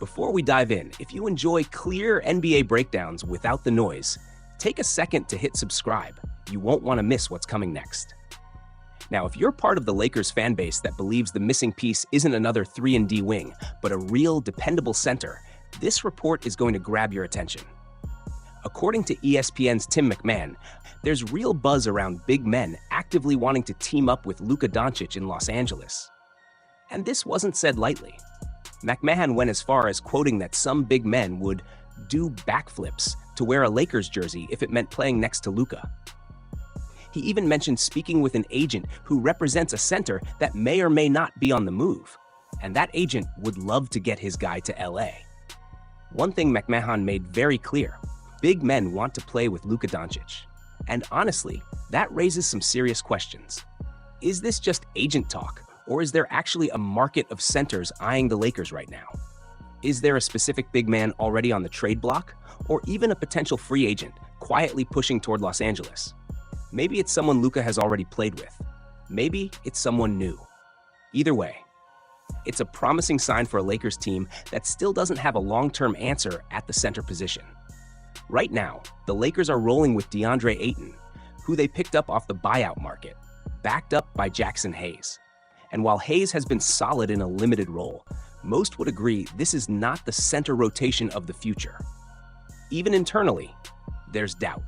Before we dive in, if you enjoy clear NBA breakdowns without the noise, take a second to hit subscribe. You won't want to miss what's coming next. Now, if you're part of the Lakers fan base that believes the missing piece isn't another 3-and-D wing, but a real, dependable center, this report is going to grab your attention. According to ESPN's Tim McMahon, there's real buzz around big men actively wanting to team up with Luka Dončić in Los Angeles. And this wasn't said lightly. McMahon went as far as quoting that some big men would do backflips to wear a Lakers jersey if it meant playing next to Luka. He even mentioned speaking with an agent who represents a center that may or may not be on the move, and that agent would love to get his guy to LA. One thing McMahon made very clear: big men want to play with Luka Dončić. And honestly, that raises some serious questions. Is this just agent talk, or is there actually a market of centers eyeing the Lakers right now? Is there a specific big man already on the trade block, or even a potential free agent quietly pushing toward Los Angeles? Maybe it's someone Luka has already played with. Maybe it's someone new. Either way, it's a promising sign for a Lakers team that still doesn't have a long-term answer at the center position. Right now, the Lakers are rolling with DeAndre Ayton, who they picked up off the buyout market, backed up by Jackson Hayes. And while Hayes has been solid in a limited role, most would agree this is not the center rotation of the future. Even internally, there's doubt.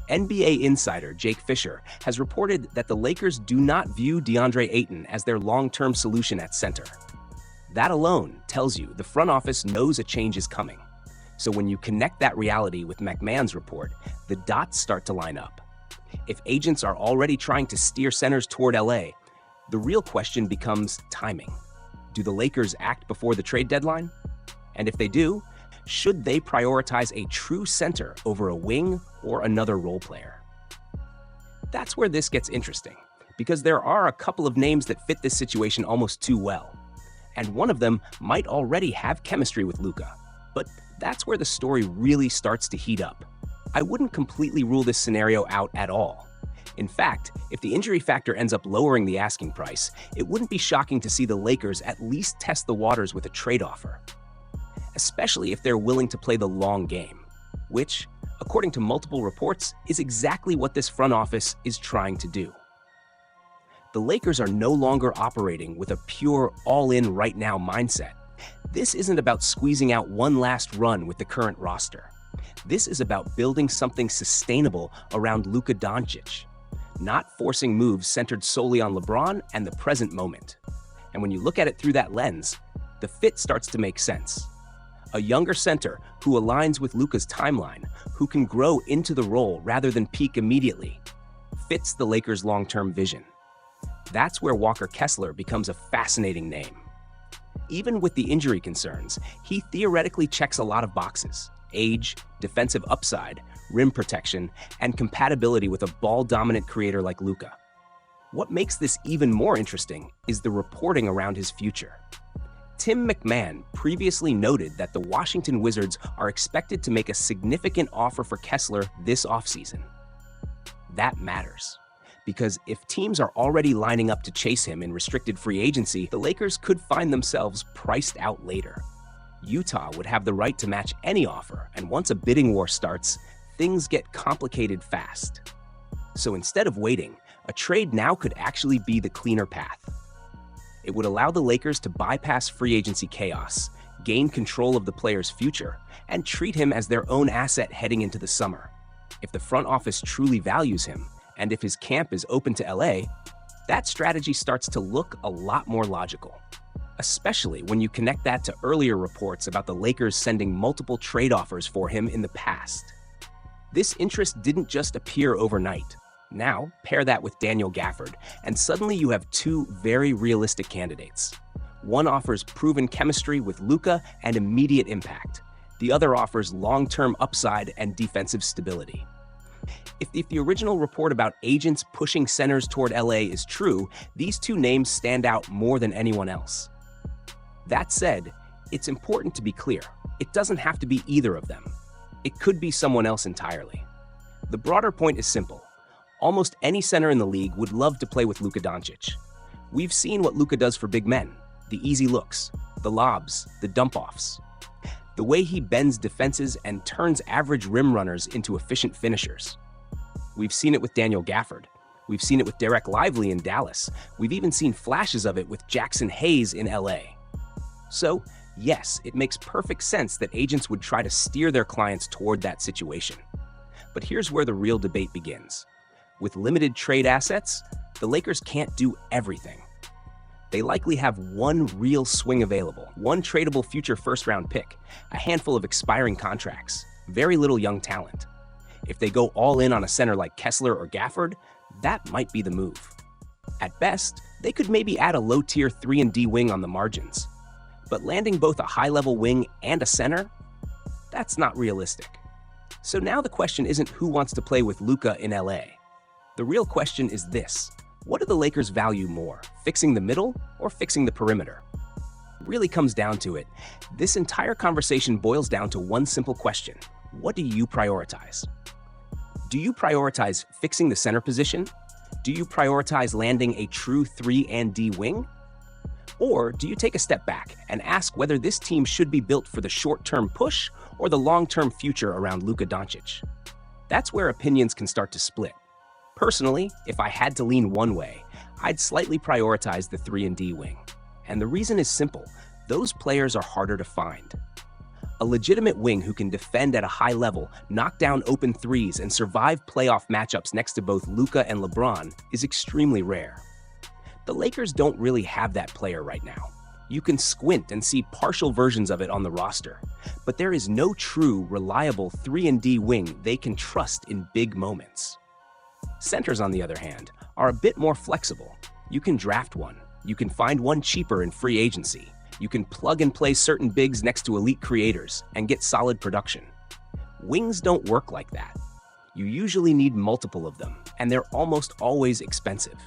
NBA insider Jake Fisher has reported that the Lakers do not view DeAndre Ayton as their long-term solution at center. That alone tells you the front office knows a change is coming. So when you connect that reality with McMahon's report, the dots start to line up. If agents are already trying to steer centers toward LA, the real question becomes timing. Do the Lakers act before the trade deadline? And if they do, should they prioritize a true center over a wing or another role player? That's where this gets interesting, because there are a couple of names that fit this situation almost too well. And one of them might already have chemistry with Luka. But that's where the story really starts to heat up. I wouldn't completely rule this scenario out at all. In fact, if the injury factor ends up lowering the asking price, it wouldn't be shocking to see the Lakers at least test the waters with a trade offer. Especially if they're willing to play the long game, which, according to multiple reports, is exactly what this front office is trying to do. The Lakers are no longer operating with a pure all-in right now mindset. This isn't about squeezing out one last run with the current roster. This is about building something sustainable around Luka Dončić, not forcing moves centered solely on LeBron and the present moment. And when you look at it through that lens, the fit starts to make sense. A younger center who aligns with Luka's timeline, who can grow into the role rather than peak immediately, fits the Lakers' long-term vision. That's where Walker Kessler becomes a fascinating name. Even with the injury concerns, he theoretically checks a lot of boxes: age, defensive upside, rim protection, and compatibility with a ball-dominant creator like Luka. What makes this even more interesting is the reporting around his future. Tim McMahon previously noted that the Washington Wizards are expected to make a significant offer for Kessler this offseason. That matters, because if teams are already lining up to chase him in restricted free agency, the Lakers could find themselves priced out later. Utah would have the right to match any offer, and once a bidding war starts, things get complicated fast. So instead of waiting, a trade now could actually be the cleaner path. It would allow the Lakers to bypass free agency chaos, gain control of the player's future, and treat him as their own asset heading into the summer. If the front office truly values him, and if his camp is open to LA, that strategy starts to look a lot more logical, especially when you connect that to earlier reports about the Lakers sending multiple trade offers for him in the past. This interest didn't just appear overnight. Now, pair that with Daniel Gafford, and suddenly you have two very realistic candidates. One offers proven chemistry with Luka and immediate impact. The other offers long-term upside and defensive stability. If the original report about agents pushing centers toward LA is true, these two names stand out more than anyone else. That said, it's important to be clear. It doesn't have to be either of them. It could be someone else entirely. The broader point is simple. Almost any center in the league would love to play with Luka Dončić. We've seen what Luka does for big men: the easy looks, the lobs, the dump-offs. the way he bends defenses and turns average rim runners into efficient finishers. We've seen it with Daniel Gafford. We've seen it with Derek Lively in Dallas. We've even seen flashes of it with Jackson Hayes in LA. So, yes, it makes perfect sense that agents would try to steer their clients toward that situation. But here's where the real debate begins. With limited trade assets, the Lakers can't do everything. They likely have one real swing available, one tradable future first-round pick, a handful of expiring contracts, very little young talent. If they go all in on a center like Kessler or Gafford, that might be the move. At best, they could maybe add a low-tier 3-and-D wing on the margins. But landing both a high-level wing and a center? That's not realistic. So now the question isn't who wants to play with Luka in LA. The real question is this: what do the Lakers value more, fixing the middle or fixing the perimeter? It really comes down to it. This entire conversation boils down to one simple question: what do you prioritize? Do you prioritize fixing the center position? Do you prioritize landing a true 3-and-D wing? Or do you take a step back and ask whether this team should be built for the short-term push or the long-term future around Luka Dončić? That's where opinions can start to split. Personally, if I had to lean one way, I'd slightly prioritize the 3-and-D wing. And the reason is simple: those players are harder to find. A legitimate wing who can defend at a high level, knock down open threes, and survive playoff matchups next to both Luka and LeBron is extremely rare. The Lakers don't really have that player right now. You can squint and see partial versions of it on the roster, but there is no true, reliable 3-and-D wing they can trust in big moments. Centers, on the other hand, are a bit more flexible. You can draft one. You can find one cheaper in free agency. You can plug and play certain bigs next to elite creators and get solid production. Wings don't work like that. You usually need multiple of them, and they're almost always expensive.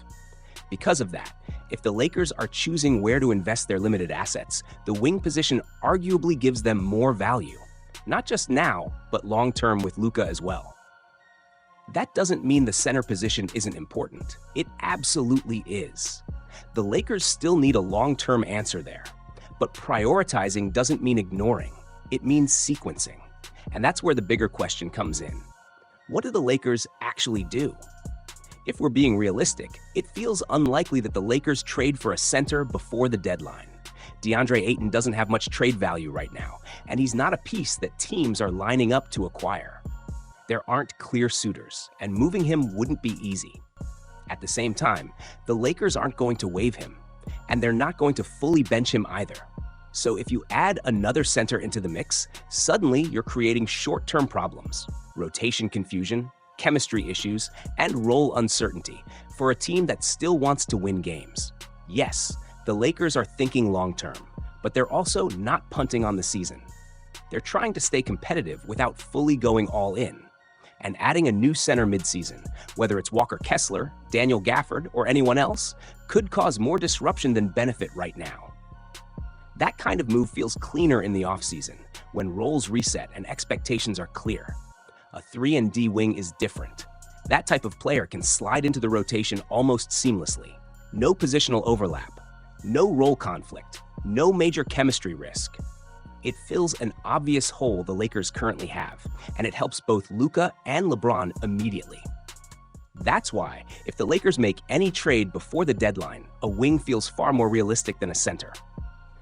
Because of that, if the Lakers are choosing where to invest their limited assets, the wing position arguably gives them more value, not just now, but long-term with Luka as well. That doesn't mean the center position isn't important. It absolutely is. The Lakers still need a long-term answer there. But prioritizing doesn't mean ignoring. It means sequencing. And that's where the bigger question comes in. What do the Lakers actually do? If we're being realistic, it feels unlikely that the Lakers trade for a center before the deadline. DeAndre Ayton doesn't have much trade value right now, and he's not a piece that teams are lining up to acquire. There aren't clear suitors, and moving him wouldn't be easy. At the same time, the Lakers aren't going to waive him, and they're not going to fully bench him either. So if you add another center into the mix, suddenly you're creating short-term problems, rotation confusion, chemistry issues, and role uncertainty for a team that still wants to win games. Yes, the Lakers are thinking long-term, but they're also not punting on the season. They're trying to stay competitive without fully going all in. And adding a new center midseason, whether it's Walker Kessler, Daniel Gafford, or anyone else, could cause more disruption than benefit right now. That kind of move feels cleaner in the offseason, when roles reset and expectations are clear. A 3-and-D wing is different. That type of player can slide into the rotation almost seamlessly. No positional overlap, no role conflict, no major chemistry risk. It fills an obvious hole the Lakers currently have, and it helps both Luka and LeBron immediately. That's why, if the Lakers make any trade before the deadline, a wing feels far more realistic than a center.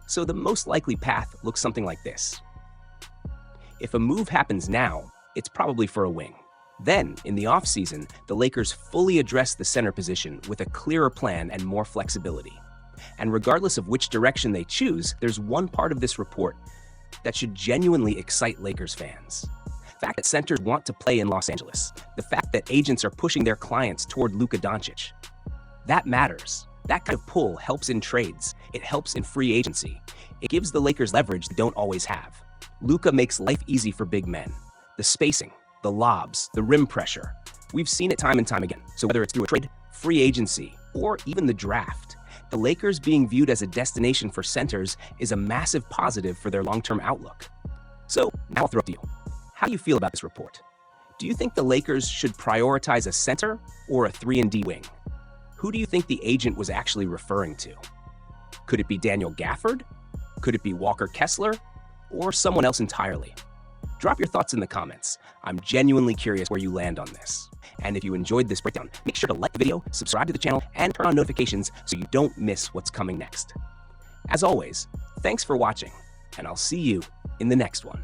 So the most likely path looks something like this. If a move happens now, it's probably for a wing. Then, in the offseason, the Lakers fully address the center position with a clearer plan and more flexibility. And regardless of which direction they choose, there's one part of this report that should genuinely excite Lakers fans. The fact that centers want to play in Los Angeles. The fact that agents are pushing their clients toward Luka Dončić. That matters. That kind of pull helps in trades. It helps in free agency. It gives the Lakers leverage they don't always have. Luka makes life easy for big men. The spacing, the lobs, the rim pressure. We've seen it time and time again. So whether it's through a trade, free agency, or even the draft, the Lakers being viewed as a destination for centers is a massive positive for their long-term outlook. So now I'll throw it to you. How do you feel about this report? Do you think the Lakers should prioritize a center or a 3-and-D wing? Who do you think the agent was actually referring to? Could it be Daniel Gafford? Could it be Walker Kessler? or someone else entirely? Drop your thoughts in the comments. I'm genuinely curious where you land on this. And if you enjoyed this breakdown, make sure to like the video, subscribe to the channel, and turn on notifications so you don't miss what's coming next. As always, thanks for watching, and I'll see you in the next one.